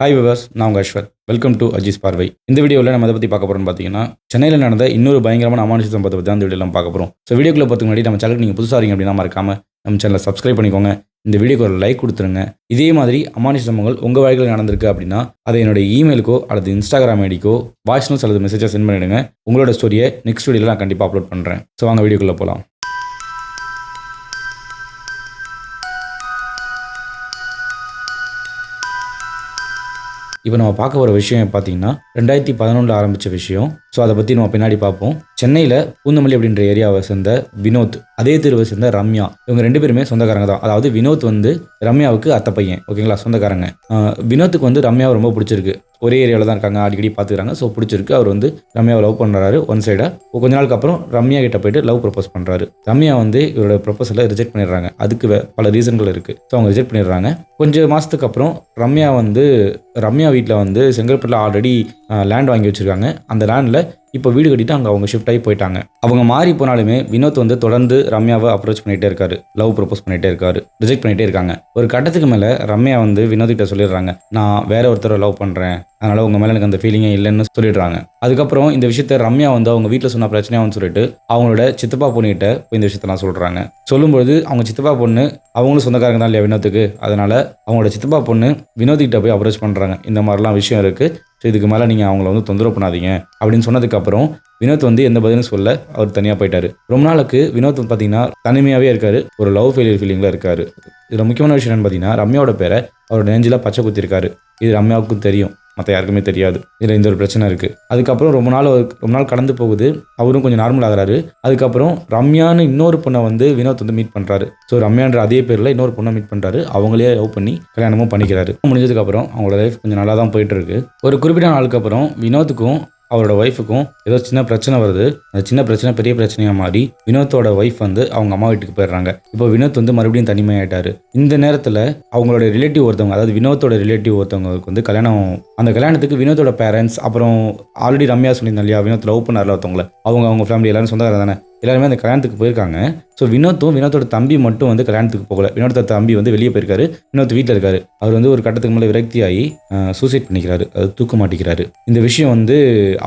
Hi viewers, நான் உங்கள் Ashwath. Welcome to Aziz பார்வை. இந்த வீடியோவில் நம்ம எதை பற்றி பார்க்க போகிறோம்னு பார்த்தீங்கன்னா, சென்னையில் நடந்த இன்னொரு பயங்கரமான அமானுஷ சம்பவத்தை பற்றி தான் இந்த வீடியோவில் பார்க்க போகிறோம். ஸோ வீடியோக்குள்ள பார்த்துக்கு முன்னாடி நம்ம சேனலுக்கு நீங்கள் புதுசாக இருக்கீங்க அப்படின்னா மறக்காம நம்ம சேனலை சப்ஸ்கிரைப் பண்ணிக்கோங்க. இந்த வீடியோக்கு ஒரு லைக் கொடுத்துருங்க. இதே மாதிரி அமானுஷ சம்பவங்கள் உங்கள் வாழ்க்கையில் நடந்திருக்கு அப்படின்னா அதை என்னோட இமெயிலுக்கோ அல்லது இன்ஸ்டாகிராம் ஐடிக்கோ வாய்ஸ் நோட்ஸ் அல்லது மெசேஜாக சென்ட் பண்ணிவிடுங்க. உங்களோட ஸ்டோரியை நெக்ஸ்ட் வீடியோவில் நான் கண்டிப்பாக அப்லோட் பண்ணுறேன். ஸோ வாங்க வீடியோக்குள்ளே போகலாம். இப்போ நம்ம பார்க்க போகிற விஷயம் பார்த்தீங்கன்னா 2011 ஆரம்பித்த விஷயம். ஸோ அதை பற்றி நம்ம பின்னாடி பார்ப்போம். சென்னையில் பூந்தமல்லி அப்படின்ற ஏரியாவை சேர்ந்த வினோத், அதே தெருவை சேர்ந்த ரம்யா, இவங்க ரெண்டு பேருமே சொந்தக்காரங்க தான். அதாவது வினோத் வந்து ரம்யாவுக்கு அத்தை பையன், ஓகேங்களா, சொந்தக்காரங்க. வினோத்துக்கு வந்து ரம்யாவை ரொம்ப பிடிச்சிருக்கு. ஒரே ஏரியாவில் தான் இருக்காங்க, அடிக்கடி பார்த்துக்கிறாங்க. ஸோ பிடிச்சிருக்கு. அவர் வந்து ரம்யாவை லவ் பண்ணுறாரு ஒன் சைடாக. கொஞ்ச நாளுக்கு அப்புறம் ரம்யா கிட்ட போயிட்டு லவ் ப்ரப்போஸ் பண்ணுறாரு. ரம்யா வந்து இவரோட ப்ரப்போசலை ரிஜெக்ட் பண்ணிடுறாங்க. அதுக்கு பல ரீசன்கள் இருக்குது. ஸோ அவங்க ரிஜெக்ட் பண்ணிடுறாங்க. கொஞ்சம் மாதத்துக்கு அப்புறம் ரம்யா வீட்டில் வந்து செங்கல்பட்டில் ஆல்ரெடி லேண்ட் வாங்கி வச்சுருக்காங்க. அந்த லேண்டில் இப்போ வீடு கட்டிட்டு அங்கே அவங்க ஷிஃப்ட் ஆகி போயிட்டாங்க. அவங்க மாறி போனாலுமே வினோத் வந்து தொடர்ந்து ரம்யாவை அப்ரோச் பண்ணிகிட்டே இருக்காரு, லவ் ப்ரப்போஸ் பண்ணிகிட்டே இருக்காரு, ரிஜெக்ட் பண்ணிகிட்டே இருக்காங்க. ஒரு கட்டத்துக்கு மேலே ரம்யா வந்து வினோத்கிட்ட சொல்லிடுறாங்க, நான் வேற ஒருத்தரை லவ் பண்ணுறேன், அதனால் உங்கள் மேலே எனக்கு அந்த ஃபீலிங்கே இல்லைன்னு சொல்லிடுறாங்க. அதுக்கப்புறம் இந்த விஷயத்த ரம்யா வந்து அவங்க வீட்டில் சொன்ன பிரச்சனையாகவும் சொல்லிட்டு அவங்களோட சித்தப்பா பொண்ணுகிட்ட இந்த விஷயத்தெல்லாம் சொல்கிறாங்க. சொல்லும்போது அவங்க சித்தப்பா பொண்ணு அவங்களும் சொந்தக்காரங்க தான் இல்லையா வினோத்துக்கு, அதனால் அவங்களோட சித்தப்பா பொண்ணு வினோத்கிட்ட போய் அப்ரோச் பண்ணுறாங்க. இந்த மாதிரிலாம் விஷயம் இருக்குது, ஸோ இதுக்கு மேலே நீங்கள் அவங்கள வந்து தொந்தரவு பண்ணாதீங்க அப்படின்னு சொன்னதுக்கப்புறம் வினோத் வந்து எந்த பதிலும் சொல்ல அவர் தனியாக போயிட்டார். ரொம்ப நாளுக்கு வினோத் பார்த்தீங்கன்னா தனிமையாகவே இருக்கார், ஒரு லவ் ஃபெயிலியர் ஃபீலிங்கில் இருக்கார். இதில் முக்கியமான விஷயம் என்னன்னு பார்த்தீங்கன்னா, ரம்யாவோட பேரை அவரோட நெஞ்சில் பச்சை குத்திருக்காரு. இது ரம்யாவுக்கும் தெரியும், மற்ற யாருக்குமே தெரியாது. இதில் இந்த ஒரு பிரச்சனை இருக்குது. அதுக்கப்புறம் ரொம்ப நாள் கடந்து போகுது. அவரும் கொஞ்சம் நார்மல் ஆகிறாரு. அதுக்கப்புறம் ரம்யான்னு இன்னொரு பொண்ணை வந்து வினோத் வந்து மீட் பண்ணுறாரு. ஸோ ரம்யான்ற அதே பேரில் இன்னொரு பொண்ணை மீட் பண்ணுறாரு. அவங்களே லவ் பண்ணி கல்யாணமும் பண்ணிக்கிறாரு. முடிஞ்சதுக்கப்புறம் அவங்களோட லைஃப் கொஞ்சம் நல்லா தான் போயிட்டு இருக்கு. ஒரு குறிப்பிட்ட நாளுக்கு அப்புறம் வினோத்துக்கும் அவரோட ஒய்ஃபுக்கும் ஏதோ சின்ன பிரச்சனை வருது. அந்த சின்ன பிரச்சனை பெரிய பிரச்சனையாக மாறி வினோத்தோட ஒய்ஃப் வந்து அவங்க அம்மா வீட்டுக்கு போயிடுறாங்க. இப்போ வினோத் வந்து மறுபடியும் தனிமையாயிட்டாரு. இந்த நேரத்தில் அவங்களோட ரிலேட்டிவ் ஒருத்தவங்க, அதாவது வினோத்தோட ரிலேட்டிவ் ஒருத்தவங்களுக்கு வந்து கல்யாணம். அந்த கல்யாணத்துக்கு வினோத்தோட பேரண்ட்ஸ், அப்புறம் ஆல்ரெடி ரம்யா சொல்லியிருந்தேன் இல்லையா, வினோத் லவ் பண்ணார்ல ஒருத்தவங்களை, அவங்க ஃபேமிலி எல்லாரும் சொந்தக்காரங்க தானே, எல்லாருமே அந்த கல்யாணத்துக்கு போயிருக்காங்க. ஸோ வினோத்தோட தம்பி மட்டும் வந்து கல்யாணத்துக்கு போகல. வினோத்தோட தம்பி வந்து வெளியே போயிருக்காரு, வினோத் வீட்டில் இருக்காரு. அவர் வந்து ஒரு கட்டத்துக்கு மேலே விரக்தியாகி சூசைட் பண்ணிக்கிறாரு, அது தூக்க மாட்டிக்கிறாரு. இந்த விஷயம் வந்து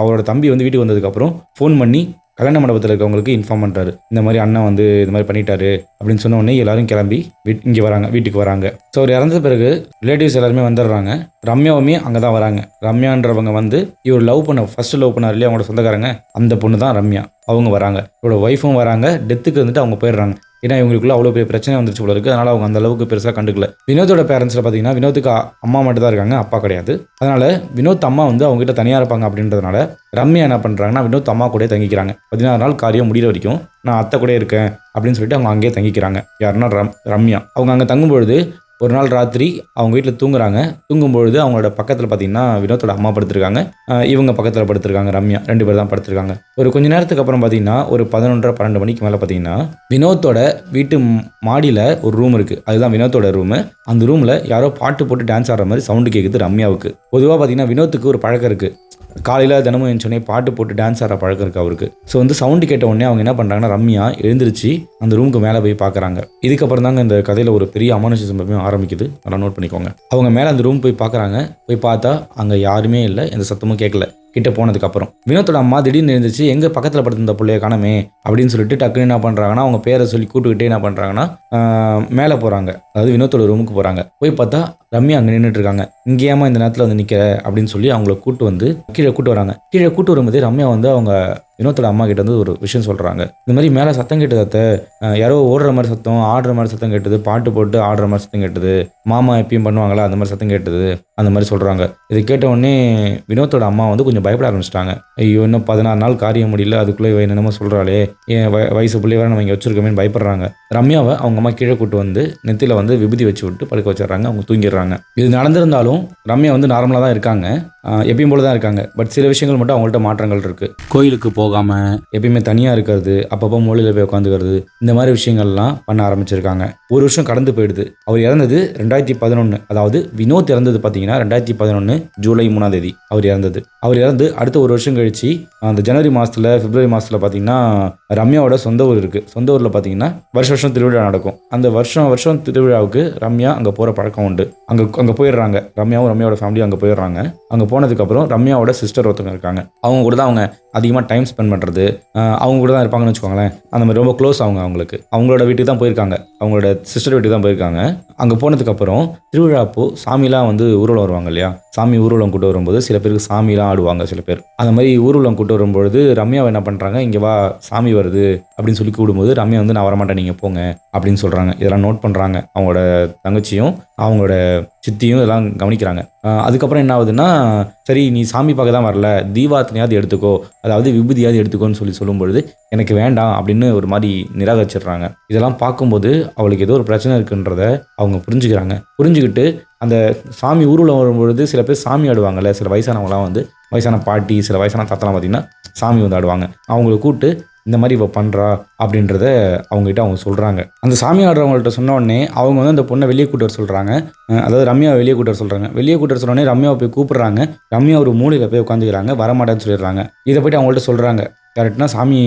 அவரோட தம்பி வந்து வீட்டுக்கு வந்ததுக்கப்புறம் ஃபோன் பண்ணி கல்யாண மண்டபத்தில் இருக்கவங்களுக்கு இன்ஃபார்ம் பண்ணுறாரு. இந்த மாதிரி அண்ணன் வந்து இது மாதிரி பண்ணிட்டாரு அப்படின்னு சொன்ன உடனே எல்லாரும் கிளம்பி வீட்டுக்கு வராங்க. ஸோ அவர் இறந்த பிறகு ரிலேட்டிவ்ஸ் எல்லாருமே வந்துடுறாங்க. ரம்யாவுமே அங்கே தான் வராங்க. ரம்யான்றவங்க வந்து இவர் ஃபர்ஸ்ட் லவ் பண்ணார் இல்லையா, அவங்களோட சொந்தக்காரங்க, அந்த பொண்ணு தான் ரம்யா. அவங்க வராங்க, இவரோட ஒய்ஃபும் வராங்க. டெத்துக்கு வந்துட்டு அவங்க போயிடுறாங்க. ஏன்னா இவங்களுக்குள்ள அவ்வளோ பெரிய பிரச்சனை வந்துருச்சு போல இருக்குது. அதனால் அவங்க அந்த அளவுக்கு பெருசாக கண்டுக்கல. வினோத்தோட பேரண்ட்ஸில் பார்த்தீங்கன்னா வினோத்துக்கு அம்மா மட்டும் தான் இருக்காங்க, அப்பா கிடையாது. அதனால் வினோத் அம்மா வந்து அவங்ககிட்ட தனியாக இருப்பாங்க அப்படின்றதுனால ரம்யா என்ன பண்ணுறாங்கன்னா வினோத் அம்மா கூட தங்கிக்கிறாங்க. 16 நாள் காரியம் முடிகிற வரைக்கும் நான் அத்தை கூட இருக்கேன் அப்படின்னு சொல்லிட்டு அவங்க அங்கேயே தங்கிக்கிறாங்க. யாருன்னா ரம்யா. அவங்க அங்கே தங்கும்பொழுது ஒரு நாள் ராத்திரி அவங்க வீட்டில் தூங்கும்பொழுது அவங்களோட பக்கத்தில் பார்த்தீங்கன்னா வினோத்தோட அம்மா படுத்திருக்காங்க, இவங்க பக்கத்தில் படுத்திருக்காங்க, ரம்யா. 2 பேர் தான் படுத்திருக்காங்க. ஒரு கொஞ்ச நேரத்துக்கு அப்புறம் பார்த்தீங்கன்னா ஒரு 11:30-12 மணிக்கு மேலே பார்த்தீங்கன்னா வினோத்தோட வீட்டு மாடியில் ஒரு ரூம் இருக்குது. அதுதான் வினோத்தோட ரூமு. அந்த ரூமில் யாரோ பாட்டு போட்டு டான்ஸ் ஆடுற மாதிரி சவுண்டு கேட்குது ரம்யாவுக்கு. பொதுவாக பார்த்தீங்கன்னா வினோத்துக்கு ஒரு பழக்கம் இருக்குது, காலையில் தினமும் எழுந்தோடனே பாட்டு போட்டு டான்ஸ் ஆடுற பழக்கம் இருக்குது அவருக்கு. ஸோ வந்து சவுண்டு கேட்ட உடனே அவங்க என்ன பண்ணுறாங்கன்னா ரம்யா எழுந்திரிச்சு அந்த ரூமுக்கு மேலே போய் பார்க்குறாங்க. இதுக்கப்புறம் தாங்க இந்த கதையில் ஒரு பெரிய அமானுஷ சம்பவம் ஆரம்பிக்குது. நல்லா நோட் பண்ணிக்கோங்க. அவங்க மேலே அந்த ரூம் போய் பார்க்குறாங்க. போய் பார்த்தா அங்கே யாருமே இல்லை, எந்த சத்தமும் கேட்கல. கிட்ட போனதுக்கப்புறம் வினோத்தோட அம்மா திடீர்னு எழுந்துச்சு, எங்கே பக்கத்தில் படுத்திருந்த பிள்ளைய காணமே அப்படின்னு சொல்லிட்டு டக்குன்னு என்ன பண்ணுறாங்கன்னா அவங்க பேரை சொல்லி கூட்டுக்கிட்டே என்ன பண்ணுறாங்கன்னா மேலே போகிறாங்க. அதாவது வினோத்தோட ரூமுக்கு போகிறாங்க. போய் பார்த்தா ரம்யா அங்கே நின்றுட்டு இருக்காங்க. இங்கேயாமா இந்த நேரத்தில் வந்து நிற்கிற அப்படின்னு சொல்லி அவங்கள கீழே கூட்டு வராங்க. கீழே கூட்டு வரும்போதே ரம்யா வந்து அவங்க வினோத்தோட அம்மா கிட்ட வந்து ஒரு விஷயம் சொல்கிறாங்க. இந்த மாதிரி மேலே சத்தம் கேட்டதை, யாரோ ஓடுற மாதிரி சத்தம், ஆடுற மாதிரி சத்தம் கேட்டது, பாட்டு போட்டு ஆடுற மாதிரி சத்தம் கேட்டது, மாமா எப்பயும் பண்ணுவாங்களா அந்த மாதிரி சத்தம் கேட்டது, அந்த மாதிரி சொல்கிறாங்க. இது கேட்ட உடனே வினோத்தோட அம்மா வந்து கொஞ்சம் பயப்பட ஆரம்பிச்சிட்டாங்க. ஐயோ, இன்னும் 16 நாள் காரியம் முடியல, அதுக்குள்ளே என்னென்னமோ சொல்கிறாளே, என் வயசு பிள்ளை வேறு நம்ம இங்கே வச்சுருக்கோமேனு பயப்படுறாங்க. ரம்யாவை அவங்க அம்மா கீழே கூட்டு வந்து நெத்தியில் வந்து விபூதி வச்சு விட்டு படுக்க வச்சிடறாங்க. அவங்க தூங்கிடுறாங்க. இது நடந்திருந்தாலும் ரம்யா வந்து நார்மலாக தான் இருக்காங்க, எப்பயும் போல தான் இருக்காங்க. பட் சில விஷயங்கள் மட்டும் அவங்கள்ட்ட மாற்றங்கள் இருக்குது. கோயிலுக்கு போகாமல் எப்பயுமே தனியாக இருக்கிறது, அப்பப்போ மூலையில் போய் உட்காந்துக்கிறது, இந்த மாதிரி விஷயங்கள்லாம் பண்ண ஆரம்பிச்சிருக்காங்க. ஒரு வருஷம் கடந்து போயிடுது. அவர் இறந்தது 2011. அதாவது வினோத் இறந்தது பார்த்தீங்கன்னா 2011 ஜூலை 3ஆம் தேதி அவர் இறந்தது. அவர் இறந்து அடுத்த ஒரு வருஷம் கழிச்சு அந்த ஜனவரி மாதத்தில் பிப்ரவரி மாதத்தில் பார்த்தீங்கன்னா ரம்யாவோட சொந்த ஊர் இருக்குது. சொந்த ஊரில் பார்த்தீங்கன்னா வருஷம் திருவிழா நடக்கும். அந்த வருஷம் திருவிழாவுக்கு ரம்யா அங்கே போகிற பழக்கம் உண்டு. அங்கே போயிடுறாங்க. ரம்யாவோட ஃபேமிலியும் அங்கே போயிடுறாங்க. அங்கே போனதுக்கப்புறம் ரம்யாவோட சிஸ்டர் ஒருத்தவங்க இருக்காங்க. அவங்க கூட தான் அவங்க அதிகமாக டைம் ஸ்பெண்ட் பண்ணுறது, அவங்க கூட தான் இருப்பாங்கன்னு வச்சுக்கோங்களேன். அந்த மாதிரி ரொம்ப க்ளோஸ் அவங்களுக்கு. அவங்களோட வீட்டுக்கு தான் போயிருக்காங்க. அவங்களோட சிஸ்டர் வீட்டுக்கு தான் போயிருக்காங்க. அங்கே போனதுக்கப்புறம் திருவிழா அப்போ சாமிலாம் வந்து ஊர்வலம் வருவாங்க இல்லையா? சாமி ஊர்வலம் கூட்டு வரும்போது சில பேருக்கு சாமிலாம் ஆடுவாங்க. சில பேர் அந்த மாதிரி ஊர்வலம் கூட்டு வரும்பொழுது ரம்யாவை என்ன பண்ணுறாங்க, இங்கே வா சாமி வருது அப்படின்னு சொல்லி கூடும்போது ரம்யா வந்து நான் வரமாட்டேன், நீங்கள் போங்க அப்படின்னு சொல்கிறாங்க. இதெல்லாம் நோட் பண்ணுறாங்க. அவங்களோட தங்கச்சியும் அவங்களோட சித்தியும் இதெல்லாம் கவனிக்கிறாங்க. அதுக்கப்புறம் என்ன ஆகுதுன்னா, சரி நீ சாமி பார்க்க தான் வரல, தீபார்த்தனையாவது எடுத்துக்கோ, அதாவது விபூதியாவது எடுத்துக்கோன்னு சொல்லும்பொழுது எனக்கு வேண்டாம் அப்படின்னு ஒரு மாதிரி நிராகரிச்சிடுறாங்க. இதெல்லாம் பார்க்கும்போது அவளுக்கு ஏதோ ஒரு பிரச்சனை இருக்குன்றத அவங்க புரிஞ்சுக்கிட்டு அந்த சாமி ஊர்வலம் வரும்பொழுது சில பேர் சாமி ஆடுவாங்கல்ல, சில வயசானவங்களாம் வந்து வயசான பாட்டி, சில வயசான தாத்தாலாம் பார்த்தீங்கன்னா சாமி வந்து ஆடுவாங்க. அவங்கள கூப்பிட்டு இந்த மாதிரி இவ பண்ணுறா அப்படின்றத அவங்ககிட்ட அவங்க சொல்கிறாங்க. அந்த சாமி ஆடுறவங்கள்ட்ட சொன்ன உடனே அவங்க வந்து அந்த பொண்ணை வெளியே கூட்டு வர சொல்கிறாங்க. அதாவது ரம்யாவை வெளியே கூட்டு வர சொல்கிறாங்க. வெளியே கூட்டு வர சொன்னோடனே ரம்யாவை போய் கூப்பிட்றாங்க. ரம்யா ஒரு மூலையில் போய் உட்காந்துக்கிறாங்க. வரமாட்டேன்னு சொல்லிடுறாங்க. இதை போய்ட்டு அவங்கள்ட்ட சொல்கிறாங்க. கரெக்டாக சாமி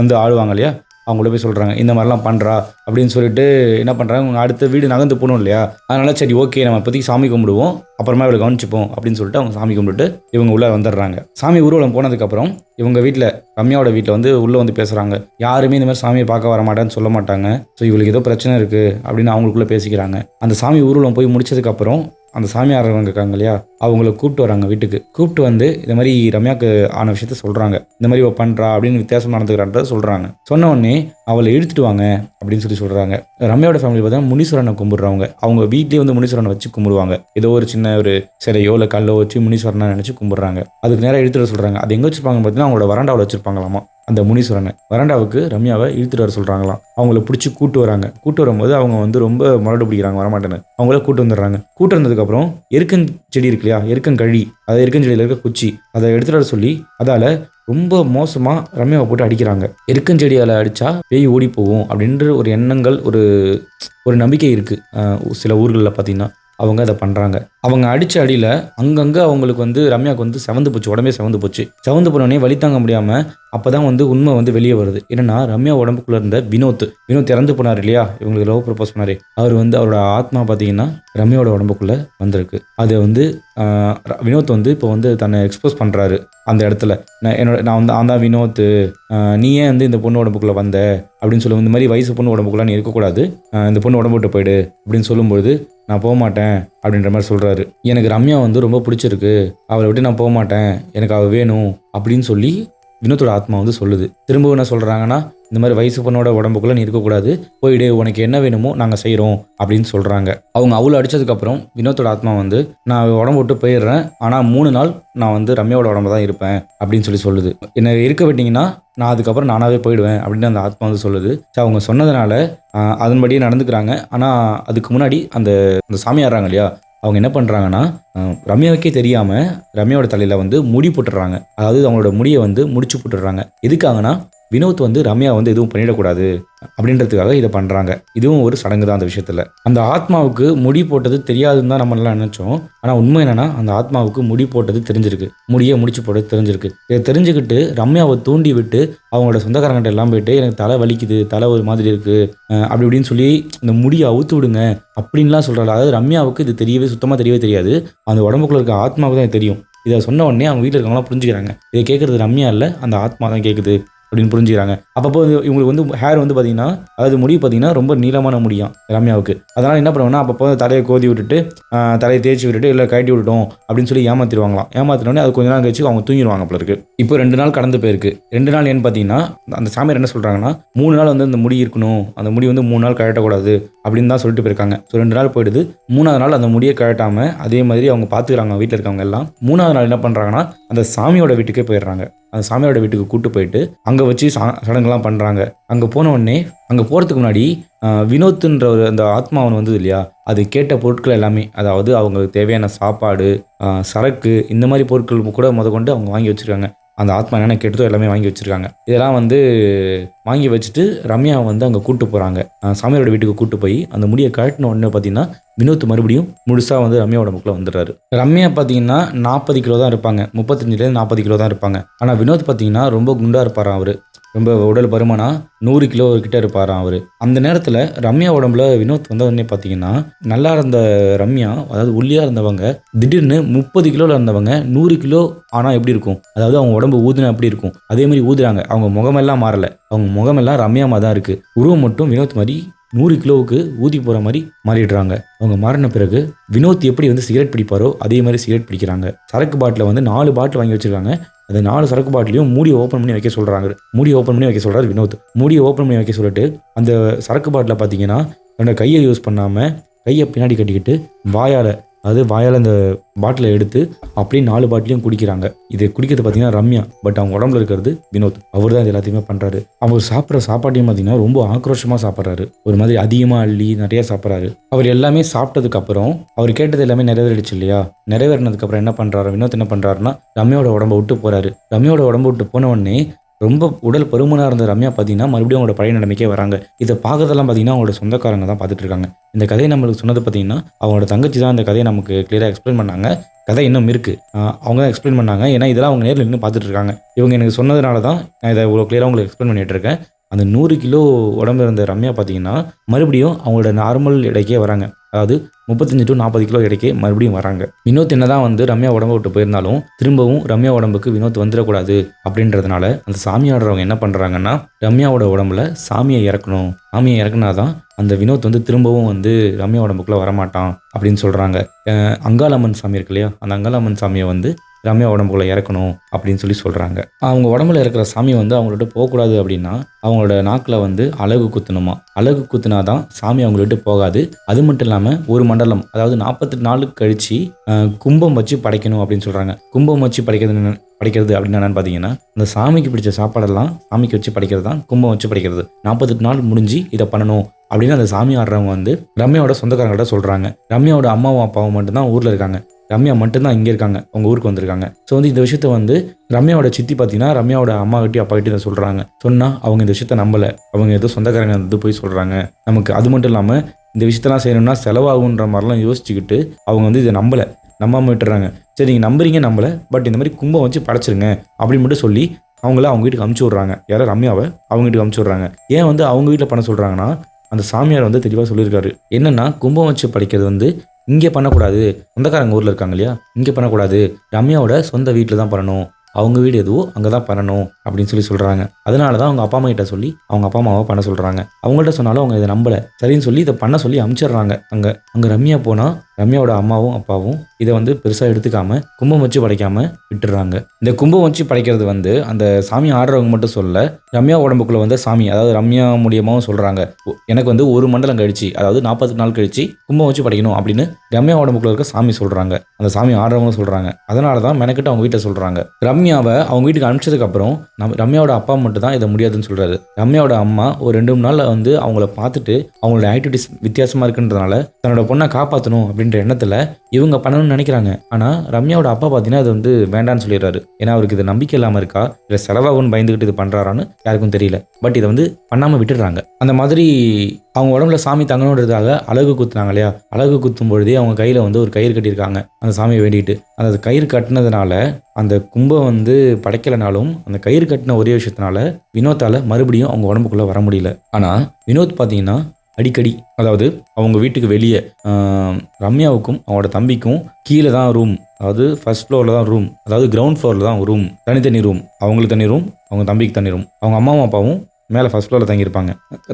வந்து ஆடுவாங்க இல்லையா, அவங்கள போய் சொல்கிறாங்க இந்த மாதிரிலாம் பண்ணுறா அப்படின்னு சொல்லிட்டு என்ன பண்ணுறாங்க, அவங்க அடுத்த வீடு நகர்ந்து போகணும் இல்லையா, அதனால சரி ஓகே நம்ம இப்போதைக்கு சாமி கும்பிடுவோம், அப்புறமா இவளை கவனிச்சுப்போம் அப்படின்னு சொல்லிட்டு அவங்க சாமி கும்பிட்டு இவங்க உள்ளே வந்துடுறாங்க. சாமி ஊர்வலம் போனதுக்கப்புறம் இவங்க வீட்டில் ரம்யாவோட வீட்டில் வந்து உள்ளே வந்து பேசுகிறாங்க. யாருமே இந்த மாதிரி சாமியை பார்க்க வர மாட்டேன்னு சொல்ல மாட்டாங்க. ஸோ இவளுக்கு ஏதோ பிரச்சனை இருக்குது அப்படின்னு அவங்களுக்குள்ளே பேசிக்கிறாங்க. அந்த சாமி ஊர்வலம் போய் முடிச்சதுக்கப்புறம் அந்த சாமியாரவங்க இருக்காங்க இல்லையா, அவங்கள கூப்பிட்டு வராங்க வீட்டுக்கு. கூப்பிட்டு வந்து இந்த மாதிரி ரம்யாவுக்கு ஆன விஷயத்த சொல்கிறாங்க. இந்த மாதிரி அவள் பண்ணுறா அப்படின்னு வித்தியாசம் நடந்துக்கிறான்றத சொல்கிறாங்க. சொன்ன உடனே அவளை இழுத்துட்டு வாங்க அப்படின்னு சொல்கிறாங்க. ரம்யாவோட ஃபேமிலி பார்த்தா முனீஸ்வரனை கும்பிடுறவங்க. அவங்க வீட்லேயே வந்து முனீஸ்வரனை வச்சு கும்பிடுவாங்க. ஏதோ ஒரு சின்ன ஒரு சிலையோ இல்லை கல்லோ வச்சு முனீஸ்வரனை நினச்சி கும்பிட்றாங்க. அதுக்கு நேரம் இழுத்துட்டு சொல்கிறாங்க. அது எங்கே வச்சுருப்பாங்க பார்த்தீங்கன்னா அவங்களோட வராண்டாவில் வச்சுருப்பாங்களாமா. அந்த முனீஸ்வரனை வராண்டாவுக்கு ரம்யாவை இழுத்துட்டு வர சொல்கிறாங்களாம். அவங்கள பிடிச்சி கூட்டு வராங்க. கூட்டு வரும்போது அவங்க வந்து ரொம்ப மரடு பிடிக்கிறாங்க, வரமாட்டேன்னு. அவங்கள கூட்டு வந்துடுறாங்க. கூட்டு வந்ததுக்கப்புறம் எருக்கஞ்செடி இருக்கு இல்லையா, எருக்கங்கழி, அதாவது எருக்கஞ்செடியில் இருக்க குச்சி, அதை எடுத்துகிட்டு வர சொல்லி அதால் ரொம்ப மோசமாக ரம்யாவை போட்டு அடிக்கிறாங்க. எருக்கஞ்செடியால் அடித்தா பேய் ஓடி போகும் அப்படின்ற ஒரு எண்ணங்கள், ஒரு நம்பிக்கை இருக்குது சில ஊர்களில் பார்த்தீங்கன்னா. அவங்க அதை பண்ணுறாங்க. அவங்க அடித்த அடியில் அங்கங்கே அவங்களுக்கு வந்து ரம்யாவுக்கு வந்து செவந்து போச்சு, உடம்பே செவந்து போச்சு. செவந்து போனோடனே வலி தாங்க முடியாமல் அப்போ தான் வந்து உண்மை வந்து வெளியே வருது. என்னென்னா ரம்யா உடம்புக்குள்ளே இருந்த வினோத் இறந்து போனார் இல்லையா, இவங்களுக்கு லவ் ப்ரப்போஸ் பண்ணார். அவர் வந்து அவரோட ஆத்மா பார்த்தீங்கன்னா ரம்யாவோட உடம்புக்குள்ளே வந்திருக்கு. அதை வந்து வினோத் வந்து இப்போ வந்து தன்னை எக்ஸ்போஸ் பண்ணுறாரு அந்த இடத்துல. நான் தான் வினோத், நீ ஏன் வந்து இந்த பொண்ணு உடம்புக்குள்ளே வந்த அப்படின்னு சொல்லுவோம். இந்த மாதிரி வயசு பொண்ணு உடம்புக்குள்ளே நீ இருக்கக்கூடாது, இந்த பொண்ணு உடம்பு விட்டு போயிடு அப்படின்னு சொல்லும்பொழுது நான் போக மாட்டேன் அப்படின்ற மாதிரி சொல்கிறாரு. எனக்கு ரம்யா வந்து ரொம்ப பிடிச்சிருக்கு, அவளை விட்டு நான் போக மாட்டேன், எனக்கு அவள் வேணும் அப்படின்னு சொல்லி வினோத்தோட ஆத்மா வந்து சொல்லுது. திரும்பவும் என்ன சொல்கிறாங்கன்னா, இந்த மாதிரி வயசு பொண்ணோட உடம்புக்குள்ளே நீ இருக்கக்கூடாது, போயிடு, உனக்கு என்ன வேணுமோ நாங்கள் செய்கிறோம் அப்படின்னு சொல்கிறாங்க. அவங்க அவ்வளோ அடித்ததுக்கப்புறம் வினோத்தோட ஆத்மா வந்து நான் உடம்பு விட்டு போயிடுறேன், ஆனால் 3 நாள் நான் வந்து ரம்யாவோட உடம்பு தான் இருப்பேன் அப்படின்னு சொல்லுது. என்னை இருக்க விட்டிங்கன்னா நான் அதுக்கப்புறம் நானாகவே போயிடுவேன் அப்படின்னு அந்த ஆத்மா வந்து சொல்லுது. அவங்க சொன்னதுனால அதன்படியே நடந்துக்கிறாங்க. ஆனால் அதுக்கு முன்னாடி அந்த சாமியாடுறாங்க இல்லையா, அவங்க என்ன பண்ணுறாங்கன்னா ரம்யாவுக்கே தெரியாமல் ரம்யாவோட தலையில் வந்து முடி போட்டுடுறாங்க. அதாவது அவங்களோட முடியை வந்து முடிச்சு போட்டுடுறாங்க. எதுக்காகனா வினோத் வந்து ரம்யா வந்து எதுவும் பண்ணிடக்கூடாது அப்படின்றதுக்காக இதை பண்ணுறாங்க. இதுவும் ஒரு சடங்கு தான் அந்த விஷயத்தில். அந்த ஆத்மாவுக்கு முடி போட்டது தெரியாதுன்னு தான் நம்மளாம் நினச்சோம். ஆனால் உண்மை என்னென்னா அந்த ஆத்மாவுக்கு முடி போட்டது தெரிஞ்சிருக்கு, முடியை முடிச்சு போட்டது தெரிஞ்சிருக்கு. இதை தெரிஞ்சுக்கிட்டு ரம்யாவை தூண்டி விட்டு அவங்களோட சொந்தக்காரங்கிட்ட எல்லாம் போயிட்டு எனக்கு தலை வலிக்குது, தலை ஒரு மாதிரி இருக்குது அப்படி இப்படின்னு சொல்லி இந்த முடியை அவுத்து விடுங்க அப்படின்லாம் சொல்கிறாள். அதாவது ரம்யாவுக்கு இது சுத்தமாக தெரியவே தெரியாது. அந்த உடம்புக்குள்ள இருக்க ஆத்மாவுக்கு தான் தெரியும். இதை சொன்ன உடனே அவங்க வீட்டில் இருக்கவங்களாம் புரிஞ்சுக்கிறாங்க. இதை கேட்குறது ரம்யா இல்லை, அந்த ஆத்மா தான் கேட்குது அப்படின்னு புரிஞ்சுக்கிறாங்க. அப்பப்போ இவங்களுக்கு வந்து ஹேர் வந்து பார்த்தீங்கன்னா, அதாவது முடி பார்த்தீங்கன்னா ரொம்ப நீளமான முடியும் ரம்யாவுக்கு. அதனால் என்ன பண்ணுவாங்கன்னா அப்பப்போ தலையை கோதி விட்டுட்டு தலையை தேய்ச்சி விட்டுட்டு இல்லை கட்டி விட்டுட்டோம் அப்படின்னு சொல்லி ஏமாற்றிடுவாங்களாம். ஏமாத்தினோடனே அது கொஞ்ச நாள் கழிச்சு அவங்க தூங்கிடுவாங்க போல இருக்கு. இப்போ 2 நாள் கடந்து போயிருக்கு. 2 நாள் ஏன்னு பார்த்தீங்கன்னா அந்த சாமியார் என்ன சொல்கிறாங்கன்னா 3 நாள் வந்து அந்த முடி இருக்கணும், அந்த முடி வந்து 3 நாள் கழட்டக்கூடாது அப்படின்னு தான் சொல்லிட்டு போயிருக்காங்க. ஸோ 2 நாள் போயிடுது. 3ஆவது நாள் அந்த முடியை கழட்டாமல் அதே மாதிரி அவங்க பார்த்துக்கிறாங்க வீட்டில் இருக்கவங்க எல்லாம். 3ஆவது நாள் என்ன பண்ணுறாங்கன்னா அந்த சாமியோட வீட்டுக்கே போயிடுறாங்க. அந்த சாமியோட வீட்டுக்கு கூட்டு போயிட்டு அங்கே வச்சு சடங்குலாம் பண்ணுறாங்க. அங்கே போன உடனே அங்கே போகிறதுக்கு முன்னாடி வினோத்துன்ற ஒரு அந்த ஆத்மாவன் வந்தது இல்லையா, அது கேட்ட பொருட்கள் எல்லாமே, அதாவது அவங்களுக்கு தேவையான சாப்பாடு, சரக்கு, இந்த மாதிரி பொருட்கள் கூட கொண்டு அவங்க வாங்கி வச்சுருக்காங்க. அந்த ஆத்மா என்னென்ன கேட்டதோ எல்லாமே வாங்கி வச்சுருக்காங்க. இதெல்லாம் வந்து வாங்கி வச்சுட்டு ரம்யாவை வந்து அங்கே கூப்பிட்டு போகிறாங்க. சாமியாரோட வீட்டுக்கு கூப்பிட்டு போய் அந்த முடியை கழட்டின உடனே பார்த்தீங்கன்னா வினோத் மறுபடியும் முழுசாக வந்து ரம்யாவோட முக்கில் வந்துடுறாரு. ரம்யா பார்த்தீங்கன்னா 40 கிலோ தான் இருப்பாங்க, 35லேருந்து 40 கிலோ தான் இருப்பாங்க. ஆனால் வினோத் பார்த்தீங்கன்னா ரொம்ப குண்டாக இருப்பாராம். அவர் ரொம்ப உடல் பருமனா 100 கிலோ கிட்ட இருப்பாராம் அவர். அந்த நேரத்தில் ரம்யா உடம்புல வினோத் வந்த உடனே பார்த்தீங்கன்னா நல்லா இருந்த ரம்யா, அதாவது ஒல்லியாக இருந்தவங்க திடீர்னு 30 கிலோவில் இருந்தவங்க 100 கிலோ ஆனால் எப்படி இருக்கும், அதாவது அவங்க உடம்பு ஊதுனா எப்படி இருக்கும் அதே மாதிரி ஊதுறாங்க. அவங்க முகமெல்லாம் மாறலை, அவங்க முகமெல்லாம் ரம்யா மாதிரி தான் இருக்குது. உருவம் மட்டும் வினோத் மாதிரி 100 கிலோவுக்கு ஊதி போகிற மாதிரி மாறிடுறாங்க. அவங்க மாறின பிறகு வினோத் எப்படி வந்து சிகரெட் பிடிப்பாரோ அதே மாதிரி சிகரெட் பிடிக்கிறாங்க. சரக்கு பாட்டில் வந்து 4 பாட்டில் வாங்கி வச்சிருக்காங்க. அந்த 4 சரக்கு பாட்டிலையும் மூடியை ஓப்பன் பண்ணி வைக்க சொல்கிறாங்க. மூடியை ஓப்பன் பண்ணி வைக்க சொல்கிறார் வினோத். மூடியை ஓப்பன் பண்ணி வைக்க சொல்லிட்டு அந்த சரக்கு பாட்டில் பார்த்தீங்கன்னா என்னோட கையை யூஸ் பண்ணாமல் கையை பின்னாடி கட்டிக்கிட்டு வாயால் அந்த பாட்டிலை எடுத்து அப்படியே 4 பாட்டிலையும் குடிக்கிறாங்க. இது குடிக்கிறது பார்த்தீங்கன்னா ரம்யா, பட் அவங்க உடம்புல இருக்கிறது வினோத். அவர் தான் இது எல்லாத்தையுமே பண்ணுறாரு. அவர் சாப்பிட்ற சாப்பாட்டையும் பார்த்தீங்கன்னா ரொம்ப ஆக்ரோஷமாக சாப்பிட்றாரு. ஒரு மாதிரி அதிகமாக அள்ளி நிறைய சாப்பிட்றாரு. அவர் எல்லாமே சாப்பிட்டதுக்கு அப்புறம் அவர் கேட்டது எல்லாமே நிறைவேறிடுச்சு இல்லையா? நிறைவேறினதுக்கப்புறம் என்ன பண்ணுறாரு வினோத், என்ன பண்ணுறாருன்னா ரம்யாவோட உடம்பை விட்டு போகிறாரு. ரம்யாவோட உடம்பை விட்டு போன உடனே ரொம்ப உடல் பருமனாக இருந்த ரம்யா பார்த்தீங்கன்னா மறுபடியும் அவங்களோட பழைய நிலைமைக்கே வராங்க. இதை பார்க்கறதெல்லாம் பார்த்தீங்கன்னா அவங்களோட சொந்தக்காரங்க தான் பார்த்துட்டு இருக்காங்க. இந்த கதையை நம்மளுக்கு சொன்னது பார்த்தீங்கன்னா அவங்களோட தங்கச்சி தான் இந்த கதையை நமக்கு கிளியராக எக்ஸ்பிளைன் பண்ணாங்க. கதை இன்னும் இருக்குது, அவங்க தான் எக்ஸ்பிளைன் பண்ணாங்க. ஏன்னா இதெல்லாம் அவங்க நேரில் நின்று பார்த்துட்டு இருக்காங்க. இவங்க எனக்கு சொன்னதுனால தான் நான் இதை இவ்வளோ கிளியராக உங்களுக்கு எக்ஸ்பிளைன் பண்ணிகிட்டு இருக்கேன். அந்த 100 கிலோ உடம்பு இருந்த ரம்யா பார்த்தீங்கன்னா மறுபடியும் அவங்களோட நார்மல் எடைக்கே வராங்க. அதாவது 35 to 40 கிலோ எடைக்கே மறுபடியும் வராங்க. வினோத் என்ன தான் வந்து ரம்யா உடம்பு விட்டு போயிருந்தாலும் திரும்பவும் ரம்யா உடம்புக்கு வினோத் வந்துடக்கூடாது அப்படின்றதுனால அந்த சாமி ஆடுறவங்க என்ன பண்ணுறாங்கன்னா ரம்யாவோட உடம்புல சாமியை இறக்கணும். சாமியை இறக்குனாதான் அந்த வினோத் வந்து திரும்பவும் வந்து ரம்யா உடம்புக்குள்ளே வரமாட்டான் அப்படின்னு சொல்கிறாங்க. அங்காளம்மன் சாமி இருக்கு இல்லையா, அந்த அங்காளம்மன் சாமியை வந்து ரம்யா உடம்புக்குள்ளே இறக்கணும் அப்படின்னு சொல்கிறாங்க. அவங்க உடம்புல இருக்கிற சாமி வந்து அவங்கள்ட்ட போகக்கூடாது அப்படின்னா அவங்களோட நாக்கில் வந்து அலகு குத்தணுமா. அலகு குத்துனாதான் சாமி அவங்கள்ட்ட போகாது. அது மட்டும் இல்லாமல் ஒரு மண்டலம், அதாவது 48 நாள் கழித்து கும்பம் வச்சு படைக்கணும் அப்படின்னு சொல்கிறாங்க. கும்பம் வச்சு படைக்கிறது அப்படின்னு என்னன்னு பார்த்தீங்கன்னா அந்த சாமிக்கு பிடிச்ச சாப்பாடெல்லாம் சாமிக்கு வச்சு படைக்கிறது தான் கும்பம் வச்சு படைக்கிறது. 48 நாள் முடிஞ்சு இதை பண்ணணும் அப்படின்னு அந்த சாமி ஆடுறவங்க வந்து ரம்யாவோட சொந்தக்காரங்கள்ட்ட சொல்கிறாங்க. ரம்யாவோட அம்மாவும் அப்பாவும் மட்டும்தான் ஊரில் இருக்காங்க. ரம்யா மட்டும்தான் இங்கே இருக்காங்க, அவங்க ஊருக்கு வந்திருக்காங்க. ஸோ வந்து இந்த விஷயத்த வந்து ரம்யாவோட சித்தி பார்த்தீங்கன்னா ரம்யாவோட அம்மா கிட்டே அப்பா கிட்டே சொல்கிறாங்க. சொன்னால் அவங்க இந்த விஷயத்த நம்பலை. அவங்க ஏதோ சொந்தக்காரங்க வந்து போய் சொல்கிறாங்க நமக்கு. அது மட்டும் இல்லாமல் இந்த விஷயத்தெல்லாம் செய்யணும்னா செலவாகுன்ற மாதிரிலாம் யோசிச்சுக்கிட்டு அவங்க வந்து இதை நம்பாமல் விட்டுறாங்க. சரி நீங்கள் நம்புறீங்க நம்பலை, பட் இந்த மாதிரி கும்பம் வச்சு படைச்சிருங்க அப்படின்னு மட்டும் சொல்லி அவங்கள அவங்க வீட்டுக்கு அமுச்சு விட்றாங்க. யாரும் ரம்யாவை அவங்க வீட்டுக்கு அமுச்சு விட்றாங்க. ஏன் வந்து அவங்க வீட்டில் பண்ண சொல்கிறாங்கன்னா அந்த சாமியார் வந்து தெளிவாக சொல்லியிருக்காரு. என்னென்னா கும்பம் வச்சு படைக்கிறது வந்து இங்கே பண்ணக்கூடாது, சொந்தக்காரங்க ஊரில் இருக்காங்க இல்லையா, இங்கே பண்ணக்கூடாது, ரம்யாவோட சொந்த வீட்டில் தான் பண்ணணும், அவங்க வீடு எதுவோ அங்கே தான் பண்ணணும் அப்படின்னு சொல்கிறாங்க. அதனால தான் அவங்க அப்பா அம்மா கிட்ட சொல்லி அவங்க அப்பா அம்மாவை பண்ண சொல்கிறாங்க. அவங்கள்ட்ட சொன்னாலும் அவங்க இதை நம்பலை. சரின்னு சொல்லி இதை பண்ண சொல்லி அமுச்சிடுறாங்க. அங்கே ரம்யா போனால் ரம்யாவோட அம்மாவும் அப்பாவும் இதை வந்து பெருசாக எடுத்துக்காம கும்பம் வச்சு படைக்காமல் விட்டுடுறாங்க. இந்த கும்பம் வச்சு படைக்கிறது வந்து அந்த சாமி ஆடுறவங்க மட்டும் சொல்ல, ரம்யா உடம்புக்குள்ளே வந்து சாமி, அதாவது ரம்யா மூலியமாகவும் சொல்கிறாங்க. எனக்கு வந்து ஒரு மண்டலம் கழிச்சு, அதாவது 48 நாள் கழிச்சு கும்பம் வச்சு படைக்கணும் அப்படின்னு ரம்யா உடம்புக்குள்ள இருக்க சாமி சொல்கிறாங்க. அந்த சாமி ஆடுறவங்க சொல்கிறாங்க. அதனால தான் மெனக்கிட்டு அவங்க வீட்டை சொல்கிறாங்க. ரம்யாவை அவங்க வீட்டுக்கு அனுப்பிச்சதுக்கப்புறம் ரம்யாவோட அப்பா மட்டும் தான் இதை முடியாதுன்னு சொல்கிறாரு. ரம்யாவோட அம்மா ஒரு 2-3 நாளில் வந்து அவங்கள பார்த்துட்டு அவங்களோட ஆக்டிவிட்டிஸ் வித்தியாசமாக இருக்குன்றதுனால தன்னோட பொண்ணை காப்பாற்றணும் அப்படின்ற எண்ணத்தில் இவங்க பண்ணணும்னு நினைக்கிறாங்க. ஆனால் ரம்யாவோட அப்பா பார்த்தீங்கன்னா அது வந்து வேண்டான்னு சொல்லிடுறாரு. ஏன்னா அவருக்கு இது நம்பிக்கை இல்லாமல் இருக்கா, இல்லை செலவாகும்னு பயந்துக்கிட்டு இது பண்ணுறாரான்னு யாருக்கும் தெரியல. பட் இதை வந்து பண்ணாமல் விட்டுடுறாங்க. அந்த மாதிரி அவங்க உடம்புல சாமி தங்கணுன்றதுக்காக அலகு குத்துனாங்க இல்லையா, அலகு குத்தும் பொழுதே அவங்க கையில் வந்து ஒரு கயிறு கட்டியிருக்காங்க அந்த சாமியை வேண்டிட்டு. அந்த கயிறு கட்டினதுனால அந்த கும்பம் வந்து படைக்கலைனாலும் அந்த கயிறு கட்டின ஒரே விஷயத்தினால வினோத்தால் மறுபடியும் அவங்க உடம்புக்குள்ளே வர முடியல. ஆனால் வினோத் பார்த்தீங்கன்னா அடிக்கடி, அதாவது அவங்க வீட்டுக்கு வெளியே ரம்யாவுக்கும் அவங்களோட தம்பிக்கும் கீழே தான் ரூம், அதாவது ஃபர்ஸ்ட் ஃப்ளோரில் தான் ரூம், அதாவது கிரவுண்ட் ஃப்ளோரில் தான் ரூம், தனி ரூம், அவங்களுக்கு தனி ரூம், அவங்க தம்பிக்கு தனி ரூம், அவங்க அம்மாவும் அப்பாவும் மேலே ஃபர்ஸ்ட் ஃப்ளோரில் தங்கியிருப்பாங்க.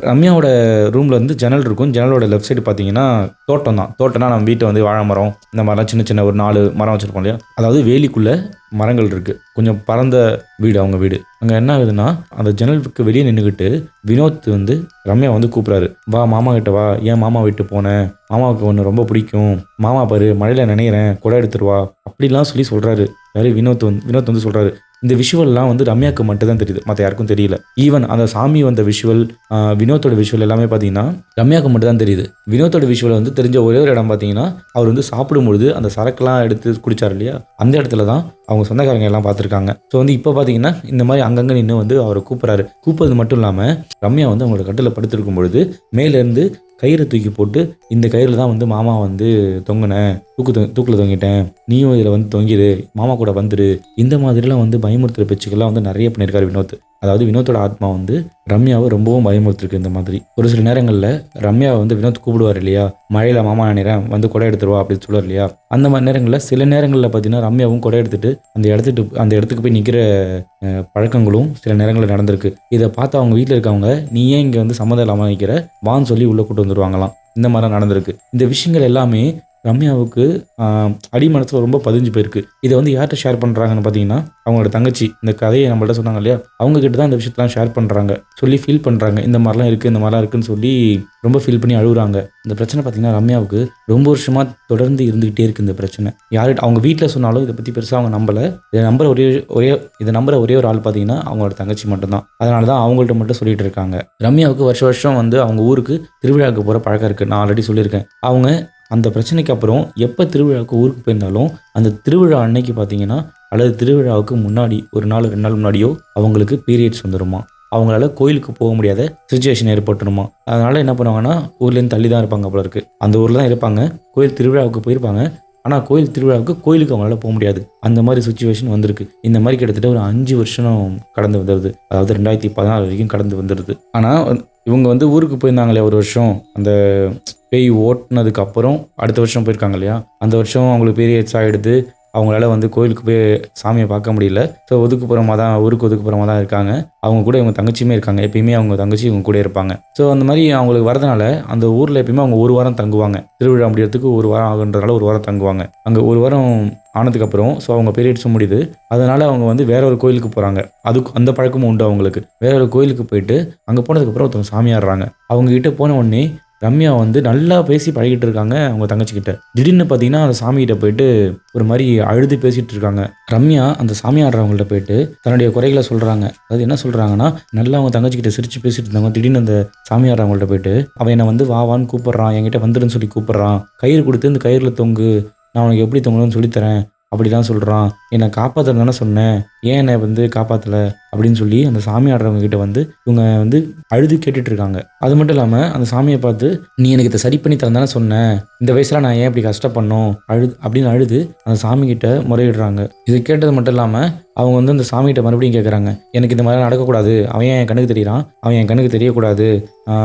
ரம்யாவோட ரூமில் வந்து ஜன்னல் இருக்கும். ஜன்னலோட லெஃப்ட் சைடு பார்த்தீங்கன்னா தோட்டம்னா நம்ம வீட்டை வந்து வாழை மரம் இந்த மாதிரிலாம் சின்ன ஒரு 4 மரம் வச்சுருப்போம் இல்லையா, அதாவது வேலிக்குள்ளே மரங்கள் இருக்குது. கொஞ்சம் பரந்த வீடு அவங்க வீடு. அங்கே என்ன ஆகுதுன்னா அந்த ஜன்னலுக்கு வெளியே நின்றுக்கிட்டு வினோத் வந்து ரம்யா வந்து கூப்பிட்றாரு, வா மாமா கிட்ட வா, ஏன் மாமா வீட்டு போனேன், மாமாவுக்கு ஒன்று ரொம்ப பிடிக்கும், மாமா பாரு மழையில் நினைக்கிறேன், குடை எடுத்துருவா அப்படிலாம் சொல்கிறாரு. யாரு வினோத் வந்து சொல்கிறாரு. இந்த விஷுவல்லாம் வந்து ரம்யாவுக்கு மட்டும் தான் தெரியுது, மற்ற யாருக்கும் தெரியல. ஈவன் அந்த சாமி வந்த விஷுவல், வினோத்தோட விஷுவல் எல்லாமே பார்த்தீங்கன்னா ரம்யாவுக்கு மட்டும் தான் தெரியுது. வினோத்தோட விஷுவல் வந்து தெரிஞ்ச ஒரே ஒரு இடம் பார்த்தீங்கன்னா, அவர் வந்து சாப்பிடும்பொழுது அந்த சரக்குலாம் எடுத்து குடிச்சார் இல்லையா, அந்த இடத்துல தான் அவங்க சொந்தக்காரங்க எல்லாம் பார்த்துருக்காங்க. ஸோ வந்து இப்போ பார்த்தீங்கன்னா இந்த மாதிரி அங்கங்கே நின்று வந்து அவரை கூப்பிட்றாரு. கூப்பிட்றது மட்டும் இல்லாமல் ரம்யா வந்து அவங்களோட கட்டில் படுத்திருக்கும் பொழுது மேலேருந்து கயிறை தூக்கி போட்டு, இந்த கயிறில் தான் வந்து மாமா வந்து தொங்கினேன், தூக்கில் தொங்கிட்டேன், நீயும் இதில் வந்து தொங்கிடு, மாமா கூட வந்துடு, இந்த மாதிரிலாம் வந்து பயமுறுத்துகிற பேச்சுக்கெல்லாம் வந்து நிறைய பண்ணியிருக்காரு வினோத். அதாவது வினோத்தோட ஆத்மா வந்து ரம்யாவை ரொம்பவும் பயமுறுத்திருக்கு. இந்த மாதிரி ஒரு சில நேரங்களில் ரம்யாவை வந்து வினோத் கூப்பிடுவார் இல்லையா, மழையில் மாமா நினைறேன் வந்து கொடை எடுத்துருவா அப்படின்னு சொல்லுவார் இல்லையா, அந்த மாதிரி நேரங்களில் சில நேரங்களில் பார்த்தீங்கன்னா ரம்யாவும் கொடை எடுத்துட்டு அந்த இடத்துக்கு போய் நிற்கிற பழக்கங்களும் சில நேரங்களில் நடந்திருக்கு. இதை பார்த்து அவங்க வீட்டில் இருக்கவங்க, நீ ஏன் இங்கே வந்து சம்மதம் இல்லாமல் நிற்கிற, வான்னு சொல்லி உள்ளே கூட்டு வந்துருவாங்களாம். இந்த மாதிரிலாம் நடந்திருக்கு. இந்த விஷயங்கள் எல்லாமே ரம்யாவுக்கு அடி மனசில் ரொம்ப பதிஞ்சு போயிருக்கு. இதை வந்து யார்கிட்ட ஷேர் பண்ணுறாங்கன்னு பார்த்தீங்கன்னா, அவங்களோட தங்கச்சி இந்த கதையை நம்மள்ட்ட சொன்னாங்க இல்லையா, அவங்கக்கிட்ட தான் இந்த விஷயத்தெல்லாம் ஷேர் பண்ணுறாங்க, சொல்லி ஃபீல் பண்ணுறாங்க. இந்த மாதிரிலாம் இருக்குது, இந்த மாதிரிலாம் இருக்குதுன்னு சொல்லி ரொம்ப ஃபீல் பண்ணி அழுகுறாங்க. இந்த பிரச்சனை பார்த்தீங்கன்னா ரம்யாவுக்கு ரொம்ப வருஷமாக தொடர்ந்து இருந்துகிட்டே இருக்குது. இந்த பிரச்சனை யார்கிட்ட அவங்க வீட்டில் சொன்னாலும் இதை பற்றி பெருசாக அவங்க நம்பலை. இதை நம்புற ஒரே ஒரு ஆள் பார்த்தீங்கன்னா அவங்களோட தங்கச்சி மட்டும்தான். அதனால தான் அவங்கள்ட்ட மட்டும் சொல்லிட்டு இருக்காங்க. ரம்யாவுக்கு வருஷம் வந்து அவங்க ஊருக்கு திருவிழாவுக்கு போகிற பழக்கம் இருக்குது. நான் ஆல்ரெடி சொல்லியிருக்கேன். அவங்க அந்த பிரச்சனைக்கு அப்புறம் எப்போ திருவிழாவுக்கு ஊருக்கு போயிருந்தாலும் அந்த திருவிழா அன்னைக்கு பார்த்தீங்கன்னா, அல்லது திருவிழாவுக்கு முன்னாடி ஒரு நாள் 2 நாள் முன்னாடியோ அவங்களுக்கு பீரியட்ஸ் வந்துடுமா. அவங்களால கோயிலுக்கு போக முடியாத சுச்சுவேஷன் ஏற்பட்டுருமா. அதனால் என்ன பண்ணுவாங்கன்னா, ஊர்லேருந்து தள்ளி தான் இருப்பாங்க போல இருக்குது. அந்த ஊரில் தான் இருப்பாங்க. கோயில் திருவிழாவுக்கு போயிருப்பாங்க. ஆனால் கோயில் திருவிழாவுக்கு அவங்களால போக முடியாது. அந்த மாதிரி சுச்சுவேஷன் வந்திருக்கு. இந்த மாதிரி கிட்டத்தட்ட ஒரு 5 வருஷம் கடந்து வந்துடுது. அதாவது 2016 வரைக்கும் கடந்து வந்துடுது. ஆனால் இவங்க வந்து ஊருக்கு போயிருந்தாங்களே ஒரு வருஷம், அந்த பேய் ஓட்டுனதுக்கு அப்புறம் அடுத்த வருஷம் போயிருக்காங்க இல்லையா, அந்த வருஷம் அவங்களுக்கு பீரியட்ஸ் ஆகிடுது. அவங்களால வந்து கோயிலுக்கு போய் சாமியை பார்க்க முடியல. ஸோ ஊருக்கு ஒதுக்குப்புறமா தான் இருக்காங்க. அவங்க கூட இவங்க தங்கச்சியுமே இருக்காங்க. எப்பயுமே அவங்க தங்கச்சி இவங்க கூட இருப்பாங்க. ஸோ அந்த மாதிரி அவங்களுக்கு வரதுனால அந்த ஊரில் எப்பயுமே அவங்க ஒரு வாரம் தங்குவாங்க. திருவிழா முடியறதுக்கு ஒரு வாரம் ஆகுன்றதுனால ஒரு வாரம் தங்குவாங்க. அங்கே ஒரு வாரம் ஆனதுக்கப்புறம் ஸோ அவங்க பீரியட்ஸும் முடியுது. அதனால் அவங்க வந்து வேற ஒரு கோயிலுக்கு போகிறாங்க. அந்த பழக்கமும் உண்டு அவங்களுக்கு. வேற ஒரு கோயிலுக்கு போயிட்டு அங்கே போனதுக்கப்புறம் ஒருத்தவங்க சாமி ஆடுறாங்க. அவங்ககிட்ட போன உடனே ரம்யா வந்து நல்லா பேசி பழகிட்டு இருக்காங்க அவங்க தங்கச்சிக்கிட்ட. திடீர்னு பார்த்தீங்கன்னா அந்த சாமிகிட்ட போயிட்டு ஒரு மாதிரி அழுது பேசிகிட்டு இருக்காங்க. ரம்யா அந்த சாமி ஆடுறவங்கள்ட்ட போயிட்டு தன்னுடைய குறைகளை சொல்கிறாங்க. அதாவது என்ன சொல்கிறாங்கன்னா, நல்லா அவங்க தங்கச்சிக்கிட்ட சிரித்து பேசிட்டு இருந்தாங்க. திடீர்னு அந்த சாமி ஆடுறவங்கள்ட்ட போயிட்டு அவன் என்னை வந்து வான்னு கூப்பிட்றான், என்கிட்ட வந்துடுன்னு சொல்லி கூப்பிட்றான், கயிறு கொடுத்து இந்த கயிறில் தொங்கு, நான் உனக்கு எப்படி தொங்கணும்னு சொல்லித்தரேன் அப்படிலாம் சொல்கிறான், என்னை காப்பாற்றுறது தானே சொன்னேன், ஏன் என்னை வந்து காப்பாற்றலை அப்படின்னு சொல்லி அந்த சாமி ஆடுறவங்க கிட்ட வந்து இவங்க வந்து அழுது கேட்டுட்டு இருக்காங்க. அது மட்டும் இல்லாமல் அந்த சாமியை பார்த்து, நீ எனக்கு இதை சரி பண்ணி தரந்தானே சொன்னேன், இந்த வயசில் நான் ஏன் இப்படி கஷ்டப்படணும் அப்படின்னு அழுது அந்த சாமி கிட்ட முறையிடுறாங்க. இது கேட்டது மட்டும் இல்லாமல் அவங்க வந்து அந்த சாமிகிட்ட மறுபடியும் கேட்குறாங்க, எனக்கு இந்த மாதிரிலாம் நடக்கக்கூடாது, அவன் என் கண்ணுக்கு தெரியறான், அவன் என் கண்ணுக்கு தெரியக்கூடாது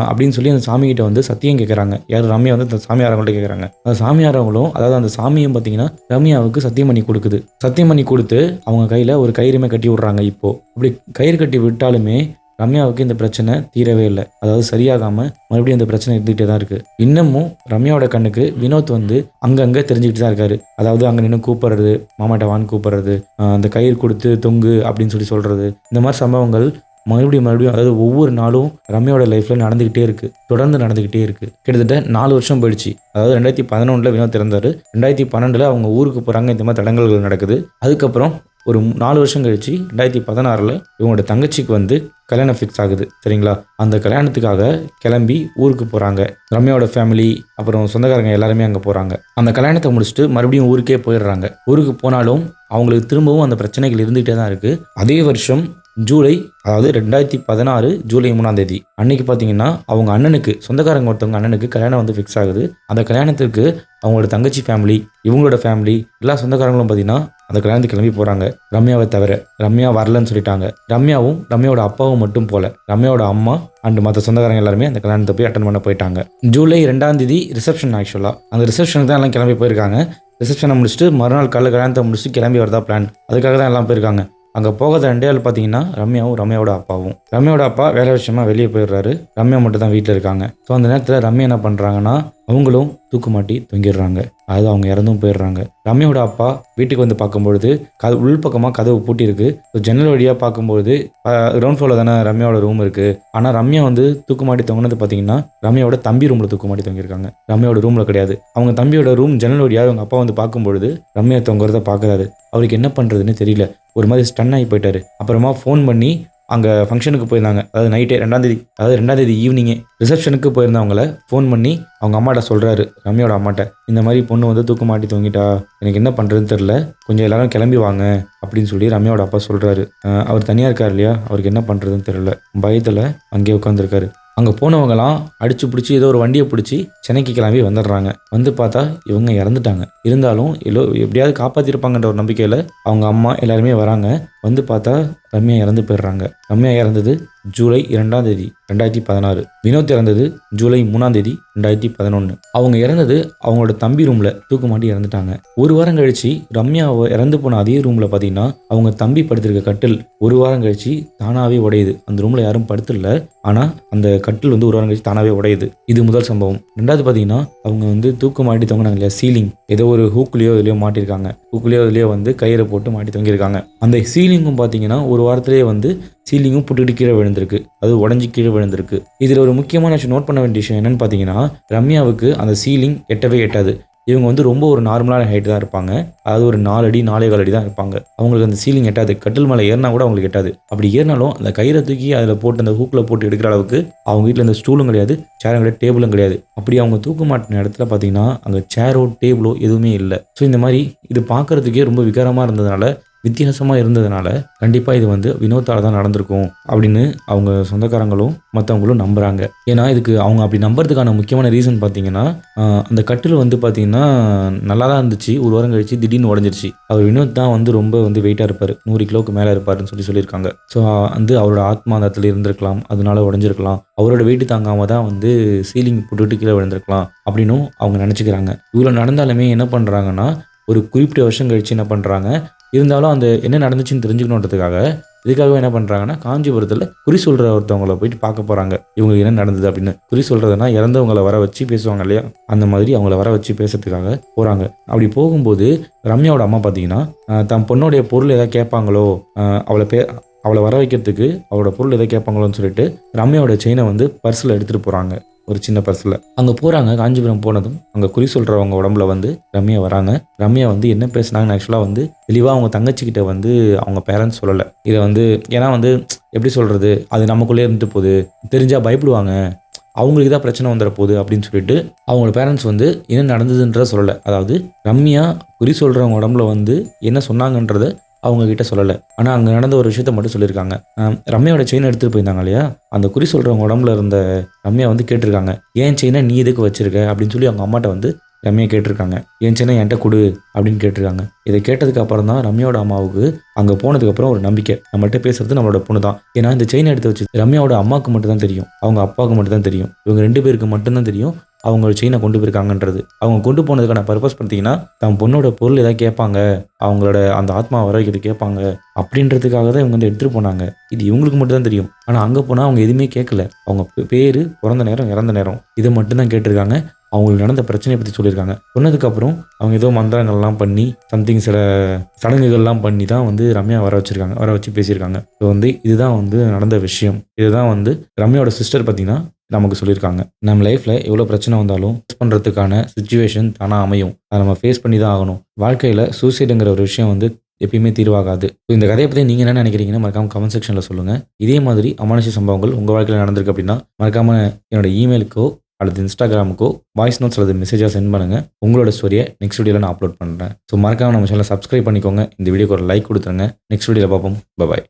அப்படின்னு சொல்லி அந்த சாமிகிட்ட வந்து சத்தியம் கேட்குறாங்க. யார்? ரம்யா வந்து அந்த சாமியாரவங்கள்ட்ட கேட்குறாங்க. அந்த சாமியாரவங்களும் அதாவது அந்த சாமியும் பார்த்தீங்கன்னா ரம்யாவுக்கு சத்தியம் பண்ணி கொடுக்குது. சத்தியம் பண்ணி கொடுத்து அவங்க கையில் ஒரு கயிறுமே கட்டி விட்றாங்க. இப்போது அப்படி கயிறு கட்டி விட்டாலுமே ரம்யாவுக்கு இந்த பிரச்சனை தீரவே இல்லை. அதாவது சரியாகாமல் மறுபடியும் இந்த பிரச்சனை இருந்துகிட்டே தான் இருக்குது. இன்னமும் ரம்யாவோட கண்ணுக்கு வினோத் வந்து அங்கங்கே தெரிஞ்சுக்கிட்டு தான் இருக்காரு. அதாவது அங்கே நின்று கூப்பிட்றது, மாமாட்ட வான்னு கூப்பிட்றது, அந்த கயிறு கொடுத்து தொங்கு அப்படின்னு சொல்கிறது, இந்த மாதிரி சம்பவங்கள் மறுபடியும் அதாவது ஒவ்வொரு நாளும் ரம்யாவோட லைஃப்பில் நடந்துக்கிட்டே இருக்குது. தொடர்ந்து நடந்துக்கிட்டே இருக்குது. கிட்டத்தட்ட 4 வருஷம் போயிடுச்சு. அதாவது 2011 வினோத் இறந்தார். 2012 அவங்க ஊருக்கு போகிறாங்க. இந்த மாதிரி தடங்கல்கள் நடக்குது. அதுக்கப்புறம் ஒரு 4 வருஷம் கழிச்சு 2016 இவங்களோட தங்கச்சிக்கு வந்து கல்யாணம் ஃபிக்ஸ் ஆகுது. சரிங்களா? அந்த கல்யாணத்துக்காக கிளம்பி ஊருக்கு போகிறாங்க. ரம்யாவோட ஃபேமிலி அப்புறம் சொந்தக்காரங்க எல்லாருமே அங்கே போகிறாங்க. அந்த கல்யாணத்தை முடிச்சுட்டு மறுபடியும் ஊருக்கே போயிடுறாங்க. ஊருக்கு போனாலும் அவங்களுக்கு திரும்பவும் அந்த பிரச்சனைகள் இருந்துகிட்டே தான் இருக்குது. அதே வருஷம் ஜூலை, அதாவது 2016 ஜூலை 3 அன்னைக்கு பார்த்தீங்கன்னா அவங்க அண்ணனுக்கு, சொந்தக்காரங்க ஒருத்தவங்க அண்ணனுக்கு கல்யாணம் வந்து ஃபிக்ஸ் ஆகுது. அந்த கல்யாணத்துக்கு அவங்களோட தங்கச்சி ஃபேமிலி, இவங்களோட ஃபேமிலி, எல்லா சொந்தக்காரங்களும் பார்த்தீங்கன்னா அந்த கல்யாணத்துக்கு கிளம்பி போகிறாங்க. ரம்யாவை தவிர. ரம்யா வரலன்னு சொல்லிட்டாங்க. ரம்யாவோட அப்பாவும் மட்டும் போல. ரம்யாவோட அம்மா அண்ட் மற்ற சொந்தக்காரங்க எல்லாருமே அந்த கல்யாணத்தை போய் அட்டன் பண்ண போயிட்டாங்க. ஜூலை 2 ரிசப்ஷன். ஆக்சுவலாக அந்த ரிசப்ஷனுக்கு தான் எல்லாம் கிளம்பி போயிருக்காங்க. ரிசப்ஷனை முடிச்சுட்டு மறுநாள் காலைல கல்யாணத்தை முடிச்சுட்டு கிளம்பி வரதா பிளான். அதுக்காக தான் எல்லாம் போயிருக்காங்க. அங்கே போகாத 2 ஆள் பார்த்தீங்கன்னா ரம்யாவோட அப்பாவும். ரம்யாவோட அப்பா வேலை விஷயமா வெளியே போயிடுறாரு. ரம்யா மட்டும் தான் வீட்டில் இருக்காங்க. ஸோ அந்த நேரத்தில் ரம்யா என்ன பண்ணுறாங்கன்னா அவங்களும் தூக்கு மாட்டி தொங்கிடுறாங்க. அது அவங்க இறந்தும் போயிடுறாங்க. ரம்யாவோட அப்பா வீட்டுக்கு வந்து பார்க்கும்பொழுது உள்பக்கமாக கதவு பூட்டியிருக்கு. ஸோ ஜன்னல் வழியாக பார்க்கும்போது கிரவுண்ட் ஃப்ளோரில் தானே ரம்யாவோட ரூம் இருக்குது. ஆனால் ரம்யா வந்து தூக்குமாட்டி தொங்கினது பார்த்தீங்கன்னா ரம்யாவோட தம்பி ரூமில் தூக்குமாட்டி தொங்கியிருக்காங்க. ரம்யாவோட ரூமில் கிடையாது. அவங்க தம்பியோட ரூம் ஜன்னல் வழியாக அவங்க அப்பா வந்து பார்க்கும்பொழுது ரம்யா தொங்குறத பார்க்குறாரு. அவருக்கு என்ன பண்ணுறதுன்னு தெரியல. ஒரு மாதிரி ஸ்டன் ஆகி போயிட்டாரு. அப்புறமா ஃபோன் பண்ணி அங்கே ஃபங்க்ஷனுக்கு போயிருந்தாங்க. அதாவது நைட்டே 2ஆம் தேதி, அதாவது 2ஆம் தேதி ஈவினிங்கே ரிசப்ஷனுக்கு போயிருந்தவங்கள ஃபோன் பண்ணி அவங்க அம்மாட்ட சொல்கிறாரு, ரம்யாவோட அம்மாட்ட, இந்த மாதிரி பொண்ணு வந்து தூக்கு மாட்டி தொங்கிட்டா, எனக்கு என்ன பண்ணுறதுன்னு தெரில, கொஞ்சம் எல்லாரும் கிளம்பி வாங்க அப்படின்னு சொல்லி ரம்யாவோட அப்பா சொல்கிறாரு. அவர் தனியாக இருக்கார் இல்லையா, அவருக்கு என்ன பண்ணுறதுன்னு தெரில, பயத்தில் அங்கேயே உட்காந்துருக்காரு. அங்கே போனவங்கலாம் அடிச்சு பிடிச்சி ஏதோ ஒரு வண்டியை பிடிச்சி சென்னைக்கு கிளம்பி வந்துடுறாங்க. வந்து பார்த்தா இவங்க இறந்துட்டாங்க. இருந்தாலும் எப்படியாவது காப்பாற்றிருப்பாங்கன்ற ஒரு நம்பிக்கையில் அவங்க அம்மா எல்லாருமே வராங்க. வந்து பார்த்தா ரம்யா இறந்து போயிடுறாங்க. ரம்யா இறந்தது ஜூலை 2ஆம் தேதி 2016. வினோத் இறந்தது ஜூலை 3ஆம் தேதி 2011. அவங்க இறந்தது அவங்களோட தம்பி ரூமில் தூக்கு மாட்டி இறந்துட்டாங்க. ஒரு வாரம் கழிச்சு ரம்யா இறந்து போன அதே ரூமில் பார்த்தீங்கன்னா அவங்க தம்பி படுத்திருக்க கட்டில் ஒரு வாரம் கழிச்சு தானாகவே உடையுது. அந்த ரூமில் யாரும் படுத்துல, ஆனால் அந்த கட்டில் வந்து ஒரு வாரம் கழிச்சு தானாகவே உடையுது. இது முதல் சம்பவம். ரெண்டாவது பார்த்தீங்கன்னா அவங்க வந்து தூக்கு மாட்டி தொங்கினாங்க இல்லையா, சீலிங் ஏதோ ஒரு ஹூக்குலேயோ இதுலையோ மாட்டியிருக்காங்க. ஹூக்குலேயோ இதுலையோ வந்து கயிறை போட்டு மாட்டி தொங்கியிருக்காங்க. அந்த சீலிங்கும் பார்த்தீங்கன்னா ஒரு வாரத்திலேயே வந்து சீலிங்கும் புட்டுக்கிட்டு கீழே விழுந்திருக்கு. அது உடஞ்சி கீழே விழுந்திருக்கு. இதில் ஒரு முக்கியமான விஷயம் நோட் பண்ண வேண்டிய விஷயம் என்னன்னு பார்த்தீங்கன்னா ரம்யாவுக்கு அந்த சீலிங் எட்டவே எட்டாது. இவங்க வந்து ரொம்ப ஒரு நார்மலான ஹைட் தான் இருப்பாங்க. அதாவது ஒரு 4 அடி 4.25 அடி தான் இருப்பாங்க. அவங்களுக்கு அந்த சீலிங் எட்டாது. கட்டில் மேலே ஏறினா கூட அவங்களுக்கு எட்டாது. அப்படி ஏறினாலும் அந்த கயிறை தூக்கி அதில் போட்டு அந்த ஹூக்கில் போட்டு எடுக்கிற அளவுக்கு அவங்க வீட்டில் இந்த ஸ்டூலும் கிடையாது, சேரும் கிடையாது, டேபிளும் கிடையாது. அப்படி அவங்க தூக்க மாட்டின இடத்துல பார்த்தீங்கன்னா அங்கே சேரோ டேபிளோ எதுவுமே இல்லை. ஸோ இந்த மாதிரி இது பார்க்குறதுக்கே ரொம்ப விகாரமாக இருந்ததுனால, வித்தியாசமாக இருந்ததுனால கண்டிப்பாக இது வந்து வினோத்தால் தான் நடந்திருக்கும் அப்படின்னு அவங்க சொந்தக்காரங்களும் மற்றவங்களும் நம்புகிறாங்க. ஏன்னா இதுக்கு அவங்க அப்படி நம்புறதுக்கான முக்கியமான ரீசன் பார்த்தீங்கன்னா அந்த கட்டில் வந்து பார்த்தீங்கன்னா நல்லா தான் இருந்துச்சு. ஒரு வாரம் கழிச்சு திடீர்னு உடஞ்சிருச்சு. அவர் வினோத் தான் வந்து ரொம்ப வந்து வெயிட்டாக இருப்பார், 100 கிலோவுக்கு மேலே இருப்பாருன்னு சொல்லியிருக்காங்க. ஸோ வந்து அவரோட ஆத்மா அந்த இடத்துல இருந்திருக்கலாம், அதனால உடஞ்சிருக்கலாம். அவரோட வெயிட்டு தாங்காமல் தான் வந்து சீலிங் போட்டுவிட்டு கீழே விழுந்திருக்கலாம் அப்படின்னும் அவங்க நினச்சிக்கிறாங்க. இவ்வளோ நடந்தாலுமே என்ன பண்ணுறாங்கன்னா ஒரு குறிப்பிட்ட வருஷம் கழிச்சு என்ன பண்ணுறாங்க, இருந்தாலும் அந்த என்ன நடந்துச்சுன்னு தெரிஞ்சுக்கணுன்றதுக்காக இதுக்காகவே என்ன பண்ணுறாங்கன்னா காஞ்சிபுரத்தில் குறி சொல்கிற ஒருத்தவங்கள போயிட்டு பார்க்க போகிறாங்க. இவங்களுக்கு என்ன நடந்தது அப்படின்னு. குறி சொல்கிறதுனா இறந்தவங்களை வர வச்சு பேசுவாங்க இல்லையா, அந்த மாதிரி அவங்கள வர வச்சு பேசுறதுக்காக போகிறாங்க. அப்படி போகும்போது ரம்யாவோட அம்மா பார்த்தீங்கன்னா தன் பொண்ணுடைய பொருள் எதாவது கேட்பாங்களோ, அவளை வர வைக்கிறதுக்கு அவளோட பொருள் எதாவது கேட்பாங்களோன்னு சொல்லிட்டு ரம்யாவோட செயினை வந்து பர்ஸில் எடுத்துகிட்டு போகிறாங்க. ஒரு சின்ன பர்ஸில் அங்கே போகிறாங்க. காஞ்சிபுரம் போனதும் அங்கே குறி சொல்கிறவங்க உடம்புல வந்து ரம்யா வராங்க. ரம்யா வந்து என்ன பேசுனாங்கன்னு ஆக்சுவலாக வந்து தெளிவாக அவங்க தங்கச்சிக்கிட்ட வந்து அவங்க பேரண்ட்ஸ் சொல்லலை. இதை வந்து ஏன்னா வந்து எப்படி சொல்கிறது, அது நமக்குள்ளே இருந்துட்டு போகுது, தெரிஞ்சால் பயப்படுவாங்க, அவங்களுக்கு தான் பிரச்சனை வந்துட போகுது அப்படின்னு சொல்லிட்டு அவங்களோட பேரண்ட்ஸ் வந்து என்ன நடந்ததுன்றதை சொல்லலை. அதாவது ரம்யா குறி சொல்கிறவங்க உடம்புல வந்து என்ன சொன்னாங்கன்றதை அவங்க கிட்ட சொல்லலை. ஆனால் அங்கே நடந்த ஒரு விஷயத்த மட்டும் சொல்லியிருக்காங்க. ரம்யாவோட செயின் எடுத்துகிட்டு போயிருந்தாங்க இல்லையா, அந்த குறி சொல்கிறவங்க உடம்புல இருந்த ரம்யா வந்து கேட்டிருக்காங்க, ஏன் செயினை நீ எதுக்கு வச்சிருக்க அப்படின்னு சொல்லி அவங்க அம்மாட்ட வந்து ரம்யா கேட்டிருக்காங்க. ஏன் செயினை என்கிட்ட கொடு அப்படின்னு கேட்டிருக்காங்க. இதை கேட்டதுக்கு அப்புறம் தான் ரம்யாவோட அம்மாவுக்கு அங்கே போனதுக்கப்புறம் ஒரு நம்பிக்கை, நம்மள்கிட்ட பேசுறது நம்மளோட பொண்ணு தான். ஏன்னா இந்த செயினை எடுத்து வச்சு ரம்யாவோட அம்மாவுக்கு மட்டும் தான் தெரியும், அவங்க அப்பாவுக்கு மட்டும் தான் தெரியும், இவங்க 2 பேருக்கு மட்டும்தான் தெரியும் அவங்களோட செயினை கொண்டு போயிருக்காங்கன்றது. அவங்க கொண்டு போனதுக்கான பர்பஸ் பார்த்தீங்கன்னா தன் பொண்ணோட பொருள் ஏதாவது கேட்பாங்க, அவங்களோட அந்த ஆத்மா வர வைக்கிறது கேட்பாங்க அப்படின்றதுக்காக தான் இவங்க வந்து எடுத்துகிட்டு போனாங்க. இது இவங்களுக்கு மட்டும் தான் தெரியும். ஆனால் அங்கே போனால் அவங்க எதுவுமே கேட்கல. அவங்க பேர், பிறந்த நேரம், இறந்த நேரம் இதை மட்டும்தான் கேட்டிருக்காங்க. அவங்களுக்கு நடந்த பிரச்சனையை பற்றி சொல்லியிருக்காங்க. சொன்னதுக்கப்புறம் அவங்க ஏதோ மந்திரங்கள்லாம் பண்ணி சம்திங் சில சடங்குகள்லாம் பண்ணி தான் வந்து ரம்யா வர வச்சு பேசியிருக்காங்க. ஸோ வந்து இதுதான் வந்து நடந்த விஷயம். இதுதான் வந்து ரம்யாவோட சிஸ்டர் பார்த்தீங்கன்னா நமக்கு சொல்லியிருக்காங்க. நம்ம லைஃப்பில் எவ்வளோ பிரச்சனை வந்தாலும் ஃபேஸ் பண்ணுறதுக்கான சுச்சுவேஷன் தானாக அமையும். அதை நம்ம ஃபேஸ் பண்ணி தான் ஆகணும். வாழ்க்கையில் சூசைடுங்கிற ஒரு விஷயம் வந்து எப்பயுமே தீர்வாகாது. இந்த கதையை பற்றி நீங்கள் என்ன நினைக்கிறீங்கன்னா மறக்காமல் கமெண்ட் செக்ஷனில் சொல்லுங்கள். இதே மாதிரி அமானுஷ்ய சம்பவங்கள் உங்கள் வாழ்க்கையில் நடந்திருக்கு அப்படின்னா மறக்காமல் என்னோட இமெயிலுக்கோ அல்லது இன்ஸ்டாகிராமுக்கோ வாய்ஸ் நோட்ஸ் அல்லது மெசேஜாக சென்ட் பண்ணுங்கள். உங்களோட ஸ்டோரியை நெக்ஸ்ட் வீடியோவில் நான் அப்லோட் பண்ணுறேன். ஸோ மறக்காமல் நம்ம சேனலை சப்ஸ்கிரைப் பண்ணிக்கோங்க. இந்த வீடியோக்கு ஒரு லைக் கொடுத்துருங்க. நெக்ஸ்ட் வீடியோவில் பார்ப்போம். பாய்.